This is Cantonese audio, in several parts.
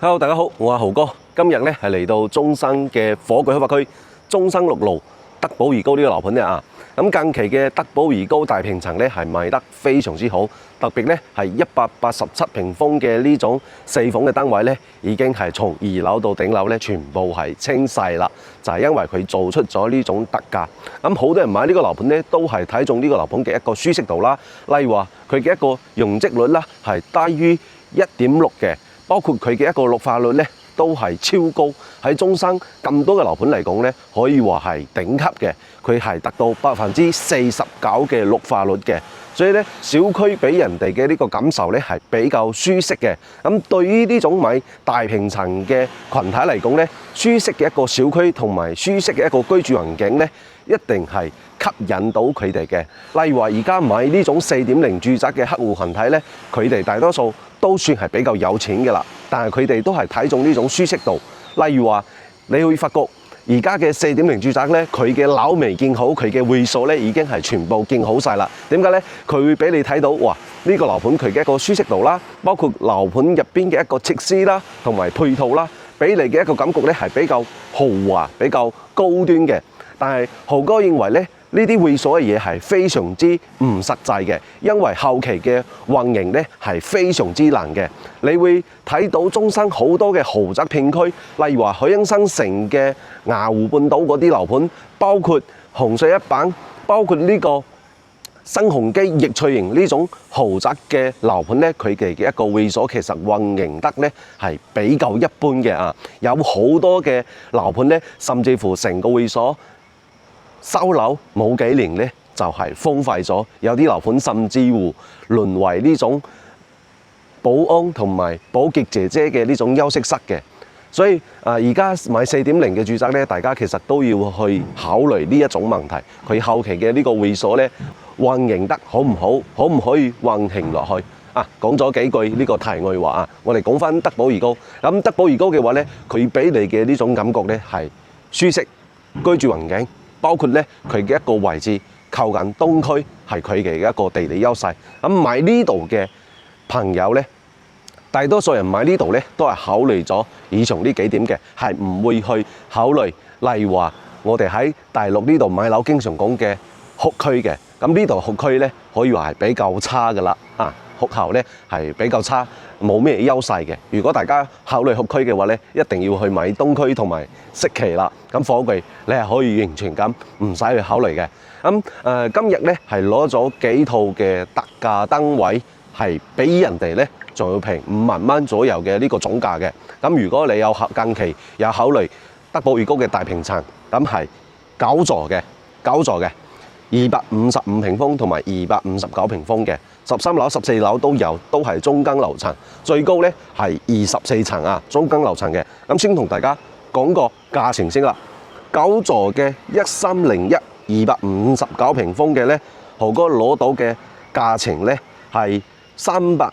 Hello， 大家好，我係豪哥。今日咧係嚟到中山嘅火炬開發區中山6路德寶怡高呢個樓盤咧啊。咁近期嘅德寶怡高大平層咧係賣得非常之好，特別咧係187平方嘅呢種4房嘅單位咧，已經係從2樓到頂樓咧全部係清晒啦。就係因為佢做出咗呢種特價。咁好多人買呢個樓盤咧，都係睇中呢個樓盤嘅一個舒適度啦。例如話佢嘅一個容積率啦係低於1.6嘅。包括佢嘅一個綠化率咧，都係超高。喺中山咁多嘅樓盤嚟講咧，可以話係頂級嘅。佢係達到49%嘅綠化率嘅，所以咧小區俾人哋嘅呢個感受咧係比較舒適嘅。咁對於呢種買大平層嘅群體嚟講咧，舒適嘅一個小區同埋舒適嘅一個居住環境咧，一定係吸引到佢哋嘅。例如話而家買呢種4.0住宅嘅客戶群體咧，佢哋大多數都算係比較有錢嘅啦，但係佢哋都係睇中呢種舒適度。例如話，你會發覺而家嘅4.0住宅咧，佢嘅樓未建好，佢嘅會所咧已經係全部建好晒啦。點解咧？佢會俾你睇到，哇！呢個樓盤佢嘅一個舒適度啦，包括樓盤入邊嘅一個設施啦，同埋配套啦，俾你嘅一個感覺咧係比較豪華、比較高端嘅。但係豪哥認為咧，呢啲會所嘅嘢係非常之唔實際嘅，因為後期嘅運營咧係非常之難嘅。你會睇到中山好多嘅豪宅片區，例如話海欣新城嘅牙湖半島嗰啲樓盤，包括紅隧一板，包括呢個新鴻基易翠盈呢種豪宅嘅樓盤咧，佢哋嘅一個會所其實運營得咧係比較一般嘅啊。有好多嘅樓盤咧，甚至乎成個會所收樓冇幾年咧，就係荒廢咗。有啲樓盤甚至乎淪為呢種保安同埋保潔姐姐嘅呢種休息室嘅。所以而家買4.0嘅住宅咧，大家其實都要去考慮呢一種問題。佢後期嘅呢個會所咧運營得好唔好，可唔可以運行落去啊？講咗幾句呢個題外話啊，我哋講翻德寶怡高。咁德寶怡高嘅話咧，佢俾你嘅呢種感覺咧係舒適居住環境。包括咧佢嘅一個位置靠近東區，係佢嘅一個地理優勢。咁買呢度嘅朋友咧，大多數人買呢度咧都係考慮咗以上呢幾點嘅，係唔會去考慮例如話我哋喺大陸呢度買樓經常講嘅學區嘅。咁呢度學區咧可以話係比較差噶啦啊，學校咧係比較差，冇咩優勢嘅。如果大家考慮學區嘅話咧，一定要去買東區同埋適期啦。咁火炬你係可以完全咁唔使去考慮嘅。咁今日咧係攞咗幾套嘅特價單位，係比人哋咧仲要平5萬蚊左右嘅呢個總價嘅。咁如果你有近期有考慮德寶怡高嘅大平層，咁係9座嘅255平方同埋259平方嘅13樓、14樓都有，都係中間樓層，最高咧係24層啊，中間樓層嘅。咁先同大家講個價錢先啦。9座嘅1301 259平方嘅咧，豪哥攞到嘅價錢咧係361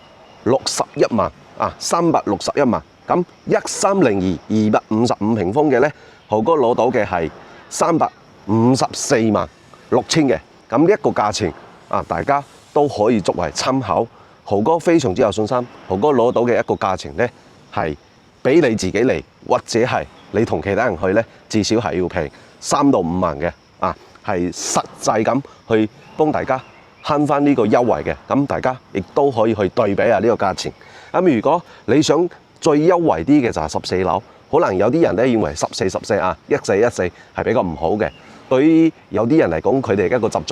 萬啊，361萬。咁1302 255平方嘅咧，豪哥攞到嘅係354萬6千嘅。咁呢一個價錢啊，大家都可以作為參考。豪哥非常之有信心，豪哥攞到嘅一個價錢咧係俾你自己嚟，或者係你同其他人去咧，至少係要平3到5萬嘅啊，係實際咁去幫大家慳翻呢個優惠嘅。咁大家亦都可以去對比下呢個價錢。咁如果你想最優惠啲嘅就係14樓，可能有啲人咧認為14啊14係比較唔好嘅。對於有啲人嚟講，佢哋一個習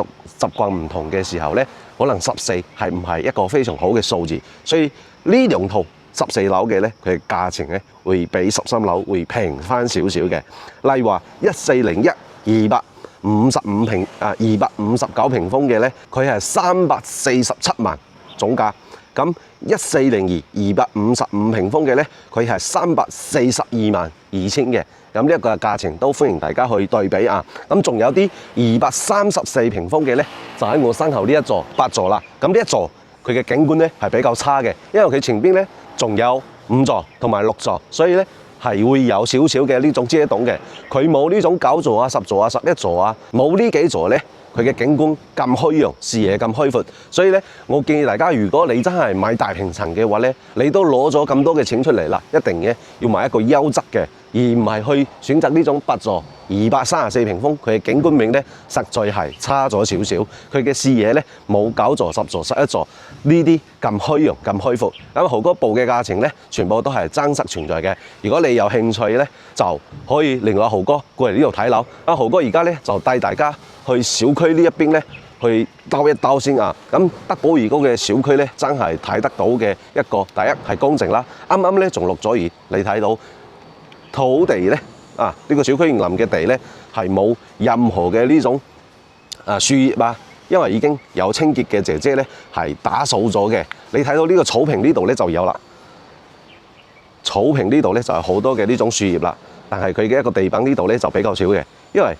慣唔同嘅時候咧，可能14係唔係一個非常好嘅數字。所以呢兩套14樓嘅咧，佢嘅價錢咧會比13樓會平翻少少嘅。例如話1401 259平方嘅咧，佢係347萬總價。咁1402 255平方嘅咧，佢係342萬2千嘅。咁呢一個價錢都歡迎大家去對比啊！咁仲有啲234平方嘅咧，就喺我身後呢一座8座啦。咁呢一座佢嘅景觀咧係比較差嘅，因為佢前邊咧仲有5座同埋6座，所以咧係會有少少嘅呢種遮擋嘅。佢冇呢種9座啊、10座啊、11座啊，冇呢幾座咧，佢嘅景觀咁開揚，視野咁開闊，所以咧，我建議大家，如果你真係買大平層嘅話咧，你都攞咗咁多嘅錢出嚟啦，一定嘅要買一個優質嘅，而唔係去選擇呢種8座234平方，佢嘅景觀面咧實在係差咗少少，佢嘅視野咧冇9座、10座、11座呢啲咁開揚、咁開闊。咁豪哥報嘅價錢咧，全部都係真實存在嘅。如果你有興趣咧，就可以聯絡豪哥過嚟呢度睇樓。豪哥而家咧就帶大家去小區呢一邊咧，去兜一兜先啊！咁德寶二高嘅小區咧，真係睇得到嘅一個，第一係乾淨啦，啱啱咧仲落咗雨，你睇到土地咧呢個小區園林嘅地咧係冇任何嘅呢種樹葉啊，因為已經有清潔嘅姐姐咧係打掃咗嘅。你睇到呢個草坪呢度咧就有啦，草坪呢度咧就有好多嘅呢種樹葉啦，但係佢嘅一個地板呢度咧就比較少嘅，因為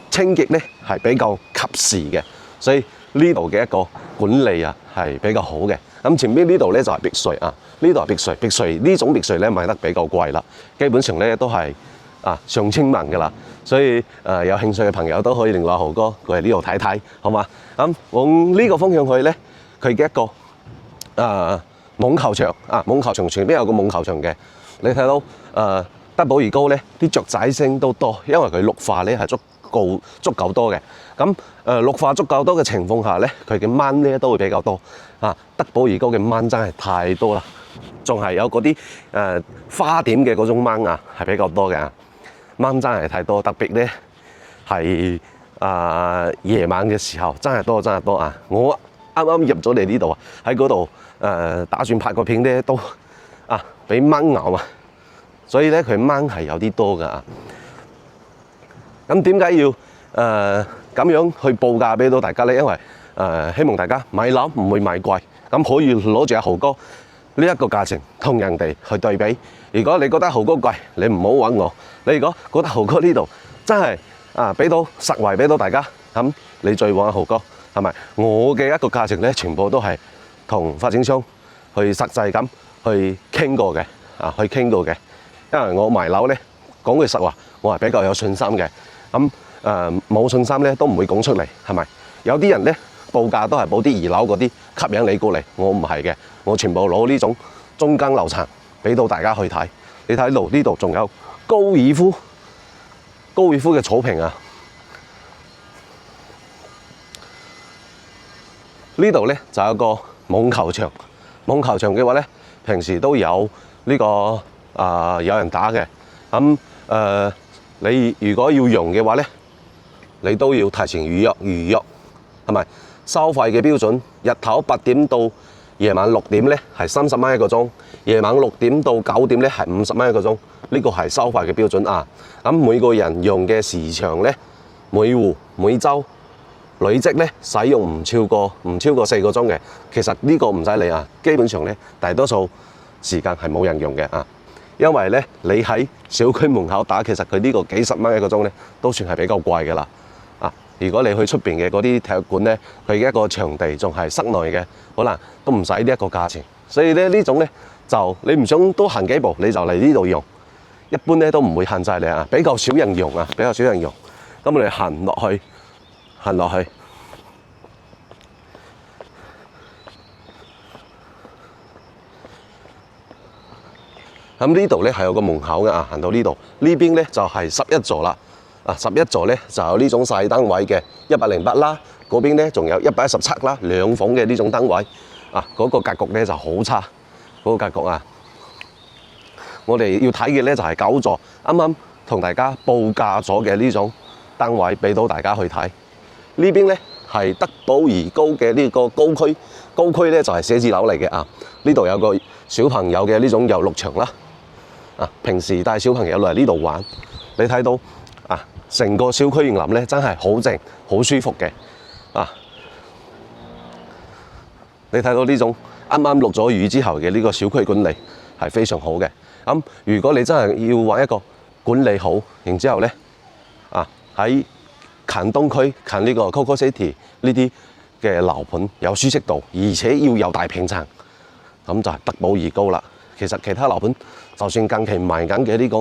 清潔咧係比較及時嘅，所以呢度嘅一個管理係比較好嘅。咁前邊呢度咧就係別墅啊，呢度係別墅，別墅呢種別墅咧賣得比較貴啦，基本上咧都係上千萬㗎啦。所以有興趣嘅朋友都可以聯絡豪哥過嚟呢度睇睇，好嘛？咁往呢個方向去咧，佢嘅一個網球場網球場前邊有個網球場嘅，你睇到德寶二高咧啲雀仔聲都多，因為佢綠化咧係足夠多嘅。咁綠化足夠多嘅情況下咧，佢嘅蚊咧都會比較多德寶二高嘅蚊真係太多啦，仲係有嗰啲花點嘅嗰種蚊係比較多嘅。蚊真係太多，特別咧係夜晚嘅時候真係多啊！我啱啱入咗嚟呢度喺嗰度打算拍個片咧都俾蚊咬啊，所以咧佢蚊係有啲多㗎。咁點解要咁樣去報價俾到大家咧？因為希望大家買樓唔會買貴，咁可以攞住阿豪哥呢一個價錢同人哋去對比。如果你覺得豪哥貴，你唔好揾我。你如果覺得豪哥呢度真係俾到實惠俾到大家，咁你再揾豪哥係咪？我嘅一個價錢咧，全部都係同發展商去實際咁去傾過嘅去傾過嘅。因為我賣樓咧講句實話，我係比較有信心嘅。咁冇信心咧都唔會講出嚟，係咪？有啲人咧報價都係報啲2樓嗰啲吸引你過嚟，我唔係嘅，我全部攞呢種中間樓層俾到大家去睇。你睇到呢度仲有高爾夫嘅草坪呢度咧就有個網球場。網球場嘅話咧，平時都有呢個有人打嘅。咁你如果要用嘅話咧，你都要提前預約，係咪？收費嘅標準，日頭8點到夜晚6點咧係30蚊一個鐘，夜晚6點到9點咧係50蚊一個鐘，呢個係收費嘅標準咁每個人用嘅時長咧，每戶每週累積咧使用唔超過4個鐘嘅。其實呢個唔使理基本上咧大多數時間係冇人用嘅因為咧你喺小區門口打，其實佢呢個幾十蚊一個鐘咧都算係比較貴㗎啦如果你去出邊嘅嗰啲體育館咧，佢嘅一個場地仲係室內嘅，可能都唔使呢一個價錢。所以咧呢種咧就你唔想多行幾步，你就嚟呢度用。一般咧都唔會限制你比較少人用比較少人用。咁我哋行落去。咁呢度咧係有個門口嘅行到呢度，呢邊咧就係11座啦。11座咧就有呢種細單位嘅108啦，嗰邊咧仲有117啦，2房嘅呢種單位嗰個格局咧就好差，嗰個格局我哋要睇嘅咧就係9座，啱啱同大家報價咗嘅呢種單位俾到大家去睇。呢邊咧係德寶二高嘅呢個高區咧就係寫字樓嚟嘅呢度有個小朋友嘅呢種遊樂場啦平時帶小朋友嚟呢度玩，你睇到成個小區園林咧真係好靜好舒服嘅你睇到呢種啱啱落咗雨之後嘅呢個小區管理係非常好嘅。咁如果你真係要揾一個管理好，然之後咧喺近東區近呢個 Coco City 呢啲嘅樓盤有舒適度，而且要有大平層，咁就係德寶二高啦。其實其他樓盤就算近期賣緊嘅呢個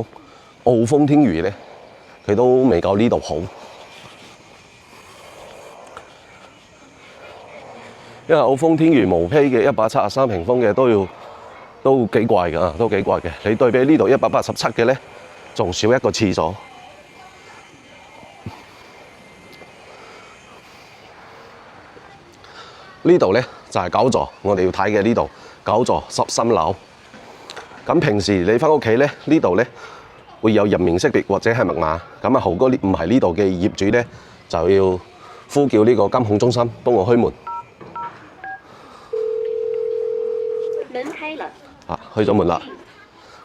傲風天頤咧，佢都未夠呢度好。因為澳豐天元毛坯嘅173平方嘅都幾貴㗎，都幾貴嘅。你對比呢度187嘅咧，仲少一個廁所。呢度咧就係9座，我哋要睇嘅呢度9座13樓。咁平時你翻屋企咧，呢度咧會有人面識別或者係密碼。咁啊，豪哥唔係呢度嘅業主咧，就要呼叫呢個監控中心幫我開門。門開了。開咗門啦。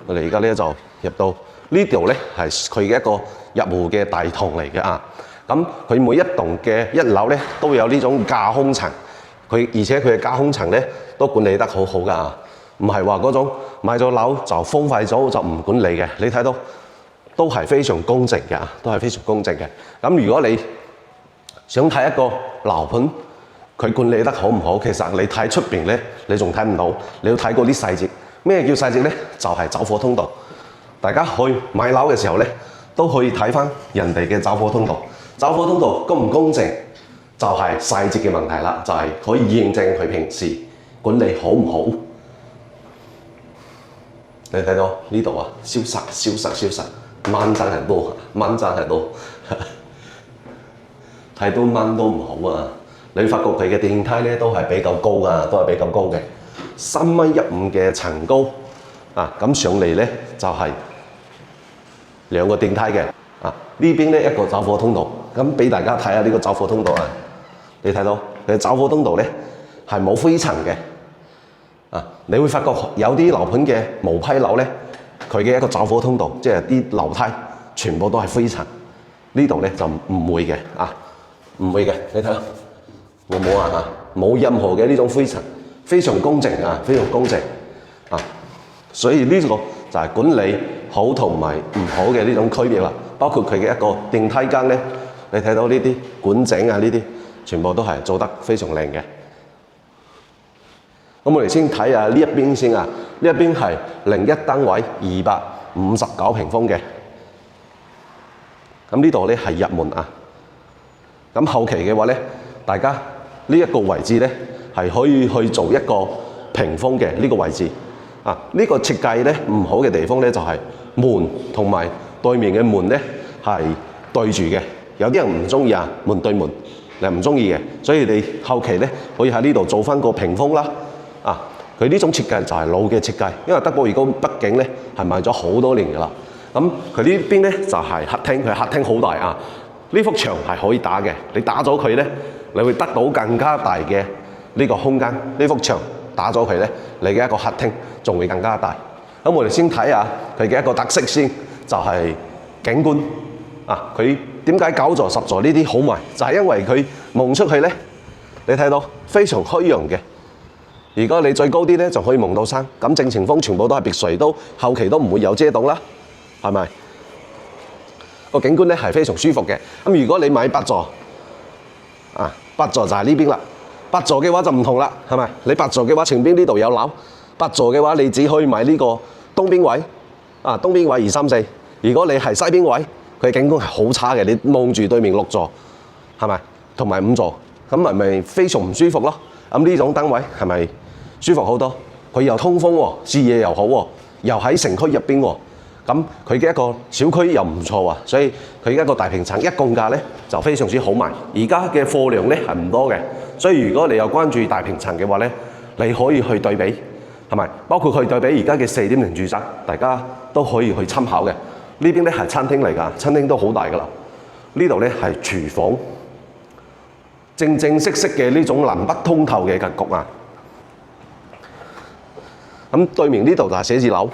我哋而家咧就入到呢度咧，係佢嘅一個入戶嘅大堂嚟嘅啊。咁佢每一棟嘅1樓咧都有呢種架空層。而且佢嘅架空層咧都管理得好好㗎，唔係話嗰種買咗樓就荒廢咗就唔管理嘅。你睇到都係非常公正嘅，都係非常公正嘅。咁如果你想睇一個樓盤佢管理得好唔好，其實你睇出邊咧，你仲睇唔到，你要睇嗰啲細節。咩叫細節咧？就係走火通道。大家去買樓嘅時候咧，都可以睇翻人哋嘅走火通道。走火通道公唔公正？就係細節嘅問題啦，就係可以驗證佢平時管理好唔好。你睇到呢度啊，消失，蚊真係多，睇到蚊都唔好啊！你發覺佢嘅電梯咧都係比較高啊，都係比較高嘅，3.15米嘅層高啊！咁上嚟咧就係2個電梯嘅啊，呢邊咧一個走火通道，咁俾大家睇下呢個走火通道啊！你睇到佢走火通道咧係冇灰塵嘅啊！你會發覺有啲樓盤嘅毛坯樓咧，佢嘅一個走火通道，即係啲樓梯全部都係灰塵。呢度咧就唔會嘅啊，唔會嘅。你睇下，我冇啊，冇任何嘅呢種灰塵，非常公正啊，非常公正啊！所以呢個就係管理好同埋唔好嘅呢種區別啦。包括佢嘅一個電梯間咧，你睇到呢啲管整啊，呢啲全部都係做得非常靚嘅。咁我哋先睇下呢一邊先啊，呢一邊係01單位259平方嘅。咁呢度咧係入門啊。咁後期嘅話咧，大家呢一個位置咧係可以去做一個屏風嘅呢個位置啊。呢個設計咧唔好嘅地方咧就係門同埋對面嘅門咧係對住嘅。有啲人唔中意啊，門對門，你唔中意嘅，所以你後期咧可以喺呢度做翻個屏風啦。啊，佢呢種設計就係老嘅設計，因為德寶兒高畢竟咧係賣咗好多年㗎啦。咁佢呢邊咧就係客廳，佢客廳好大啊。呢幅牆係可以打嘅，你打咗佢咧，你會得到更加大嘅呢個空間。呢幅牆打咗佢咧，你嘅一個客廳仲會更加大。咁我哋先睇下佢嘅一個特色先，就係景觀。啊，佢點解9座10座呢啲好賣？就係因為佢望出去咧，你睇到非常開揚嘅。如果你最高啲咧，就可以望到山。咁正前方全部都係別墅，都後期都唔會有遮擋啦，係咪？個景觀咧係非常舒服嘅。咁如果你買8座，啊8座就係呢邊啦。8座嘅話就唔同啦，係咪？你8座嘅話，前邊呢度有樓；8座嘅話，你只可以買呢個東邊位，啊東邊位2、3、4。如果你係西邊位，佢景觀係好差嘅，你望住對面6座，係咪？同埋5座，咁咪非常唔舒服咯。咁呢種單位係咪舒服好多？佢又通風喎，視野又好喎，又喺城區入邊喎。咁佢嘅一個小區又唔錯喎，所以佢一個大平層一共價咧就非常之好賣。而家嘅貨量咧係唔多嘅，所以如果你有關注大平層嘅話咧，你可以去對比，係咪？包括去對比而家嘅4.0住宅，大家都可以去參考嘅。呢邊咧係餐廳嚟㗎，餐廳都好大㗎啦。呢度咧係廚房，正正式式嘅呢種南北通透嘅格局啊。咁對面呢度就係寫字樓，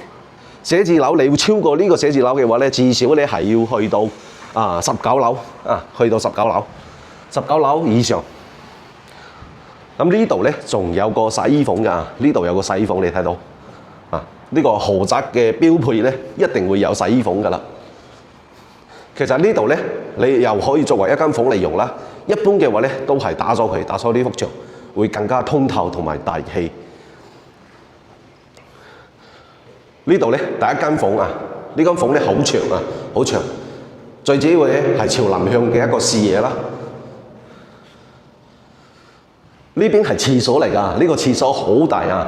寫字樓你要超過呢個寫字樓嘅話咧，至少咧係要去到19樓啊，去到19樓以上。咁呢度咧仲有個洗衣房㗎，呢度有個洗衣房你睇到啊。呢個豪宅嘅標配咧，一定會有洗衣房㗎啦。其實呢度咧，你又可以作為一間房嚟用啦。一般嘅話咧，都係打咗呢幅牆，會更加通透同埋大氣。呢度咧第一間房啊，呢間房咧好長啊，好長。最主要嘅咧係朝南向嘅一個視野啦。呢邊係廁所嚟㗎，呢個廁所好大啊！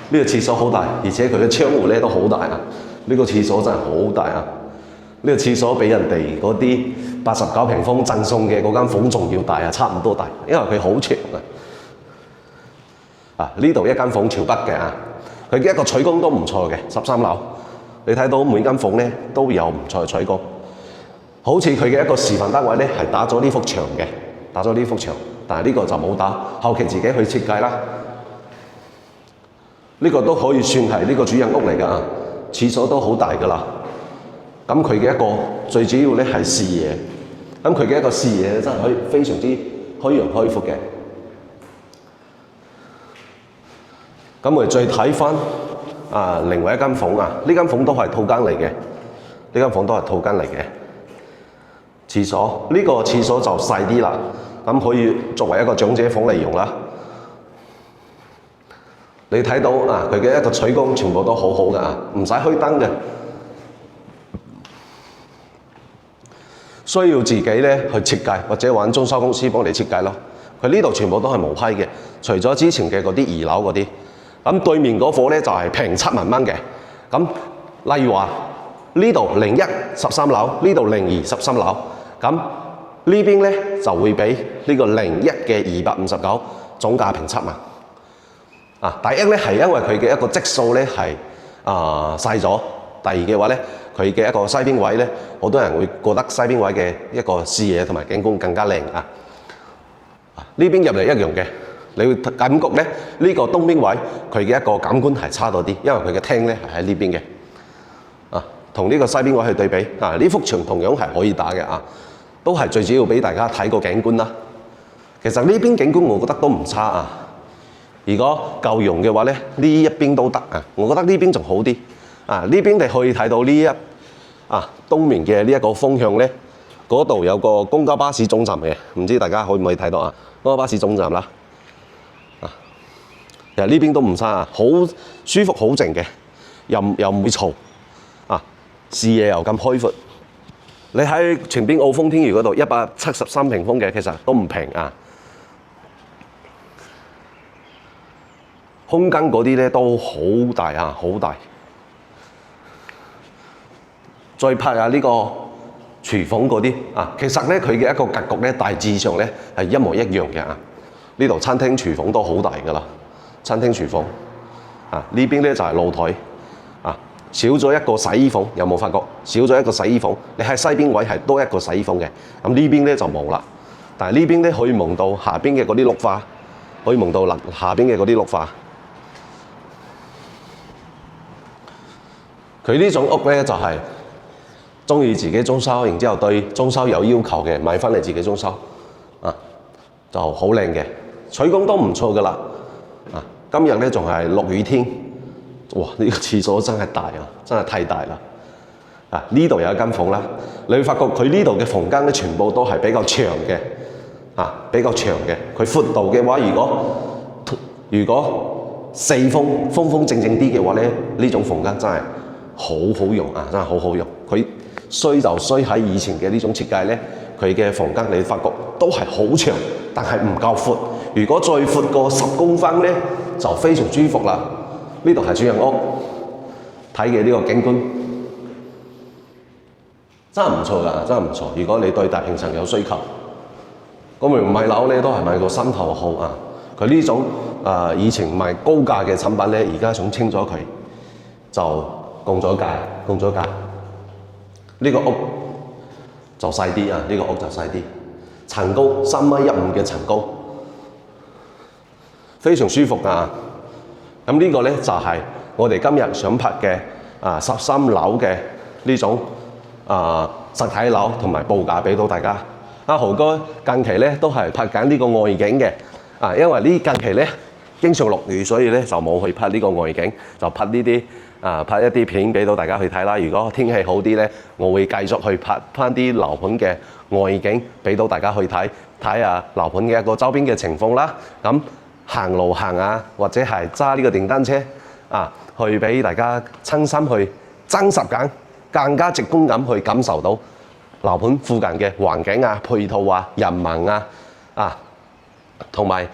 呢個廁所好大，而且佢嘅窗戶咧都好大啊！呢個廁所真係好大啊！呢個廁所比人哋嗰啲89平方贈送嘅嗰間房仲要大啊，差唔多大，因為佢好長啊！呢度一間房朝北嘅啊，佢嘅一個採光都唔錯嘅，13樓。你睇到每間房咧都有唔錯嘅採光，好似佢嘅一個示範單位咧係打咗呢幅牆嘅，打咗呢幅牆，但係呢個就冇打，後期自己去設計啦。呢個都可以算係呢個主人屋嚟㗎啊，廁所都好大㗎啦。咁佢嘅一個最主要咧係視野，咁佢嘅一個視野真係可以非常之開揚開闊嘅。咁我哋再睇翻另外一間房啊，呢間房都係套間嚟嘅，呢間房都係套間嚟嘅。廁所呢個廁所就細啲啦，咁可以作為一個長者房嚟用啦。你睇到佢嘅一個採光全部都好好㗎，唔使開燈嘅。需要自己咧去設計，或者揾裝修公司幫你設計咯。佢呢度全部都係毛坯嘅，除咗之前嘅嗰啲2樓嗰啲。咁對面嗰伙咧就係平7萬蚊嘅。咁例如話呢度01 13樓，呢度02 13樓。咁呢邊咧就會比呢個01嘅259總價平7萬。第一咧係因為佢嘅一個積數咧係細咗。第二嘅話咧，佢嘅一個西邊位咧，好多人會覺得西邊位嘅一個視野同埋景觀更加靚啊！呢邊入嚟一樣嘅，你會感覺咧呢個東邊位佢嘅一個感官係差咗啲，因為佢嘅廳咧係喺呢邊嘅同呢個西邊位去對比呢幅牆同樣係可以打嘅都係最主要俾大家睇個景觀啦。其實呢邊景觀我覺得都唔差啊！如果夠用嘅話咧，呢一邊都得我覺得呢邊仲好啲。呢邊你可以睇到呢東面嘅呢一個方向咧，嗰度有個公交巴士總站嘅，唔知大家可唔可以睇到公交巴士總站啦。其實呢邊都唔差好舒服好靜嘅，又唔會嘈視野又咁開闊。你喺前邊澳豐天頤嗰度173平方嘅，其實都唔平空間嗰啲咧都好大好大。再拍下呢個廚房嗰啲其實咧佢嘅一個格局咧大致上咧係一模一樣嘅呢度餐廳廚房都好大㗎啦，餐廳廚房呢邊咧就係露台少咗一個洗衣房，有冇發覺？少咗一個洗衣房，你喺西邊位係多一個洗衣房嘅，咁呢邊咧就冇啦。但係呢邊咧可以望到下邊嘅嗰啲綠化，可以望到下邊嘅嗰啲綠化。佢呢種屋咧就係中意自己裝修，然之後對裝修有要求嘅買翻嚟自己裝修就好靚嘅，採光都唔錯㗎啦。今日咧仲係落雨天，哇！呢個廁所真係大真係太大啦。呢度有一間房啦，你會發覺佢呢度嘅房間咧全部都係比較長嘅，比較長嘅。佢闊度嘅話，如果四方正啲嘅話咧，呢種房間真係好好用真係好好用。佢衰就衰喺以前嘅呢種設計咧，佢嘅房間你發覺都係好長，但係唔夠闊。如果再闊過10公分咧，就非常舒服啦。呢度係主人屋睇嘅呢個景觀，真係唔錯㗎，真係唔錯。如果你對大平層有需求，咁唔買樓咧都係買個心頭好佢呢種以前賣高價嘅產品咧，而家想清咗佢，就降咗價。呢個屋就細啲呢個屋就細啲，層高3.15米嘅層高，非常舒服㗎。咁呢個咧就係我哋今日想拍嘅13樓嘅呢種實體樓同埋報價俾到大家。豪哥近期咧都係拍緊呢個外景嘅，因為呢近期咧經常落雨，所以咧就冇去拍呢個外景，就拍呢啲拍一啲片俾到大家去睇啦。如果天氣好啲咧，我會繼續去拍翻啲樓盤嘅外景俾到大家去睇下樓盤嘅一個周邊嘅情況啦。咁行路行或者係揸呢個電單車去俾大家親身去真實感，更加直觀咁去感受到樓盤附近嘅環境配套人民同埋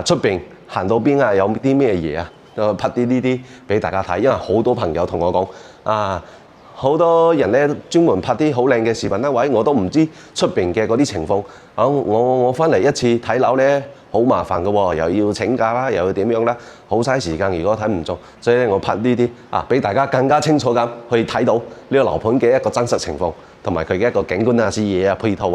出邊行到邊有啲咩嘢拍啲呢啲俾大家睇，因為好多朋友同我講好多人咧專門拍啲好靚嘅視頻啦，喂，我都唔知出邊嘅嗰啲情況。我翻嚟一次睇樓咧好麻煩嘅喎，又要請假啦，又要點樣啦，好嘥時間。如果睇唔中，所以咧我拍呢啲俾大家更加清楚咁去睇到呢個樓盤嘅一個真實情況，同埋佢嘅一個景觀視野配套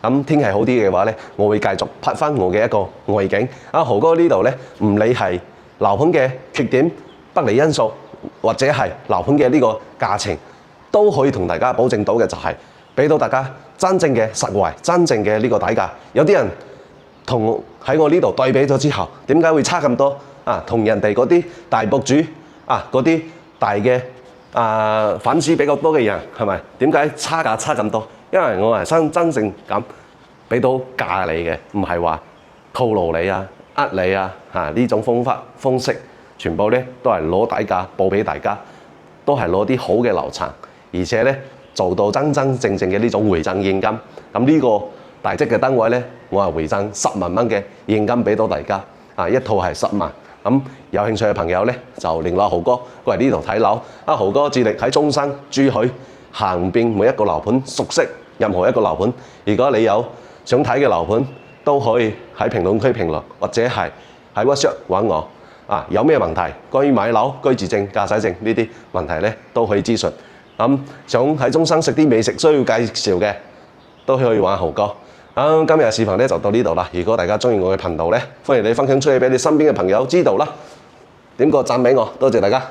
咁天氣好啲嘅話咧，我會繼續拍翻我嘅一個外景。豪哥呢度咧，唔理係樓盤嘅缺點、不利因素，或者係樓盤嘅呢個價錢，都可以同大家保證到嘅就係俾到大家真正嘅實惠、真正嘅呢個底價。有啲人同喺我呢度對比咗之後，點解會差咁多？同人哋嗰啲大博主嗰啲大嘅粉絲比較多嘅人係咪？點解差價差咁多？因為我係真正咁俾到價你嘅，唔係話套路你呃你呢種方式，全部咧都係攞底價報俾大家，都係攞啲好嘅樓層，而且咧做到真正嘅呢種回贈現金。咁呢個大積嘅單位咧，我係回贈10萬蚊嘅現金俾到大家，一套係10萬。咁有興趣嘅朋友咧就聯絡豪哥過嚟呢度睇樓。豪哥致力喺中山、珠海行遍每一個樓盤，熟悉任何一個樓盤。如果你有想睇嘅樓盤，都可以喺評論區評論，或者係喺 WhatsApp 揾我。有咩問題？關於買樓、居住證、駕駛證呢啲問題咧，都可以諮詢。想喺中山食啲美食需要介紹嘅，都可以揾豪哥。今日視頻咧就到呢度啦。如果大家中意我嘅頻道咧，歡迎你分享出去俾你身邊嘅朋友知道啦。點個讚俾我，多謝大家。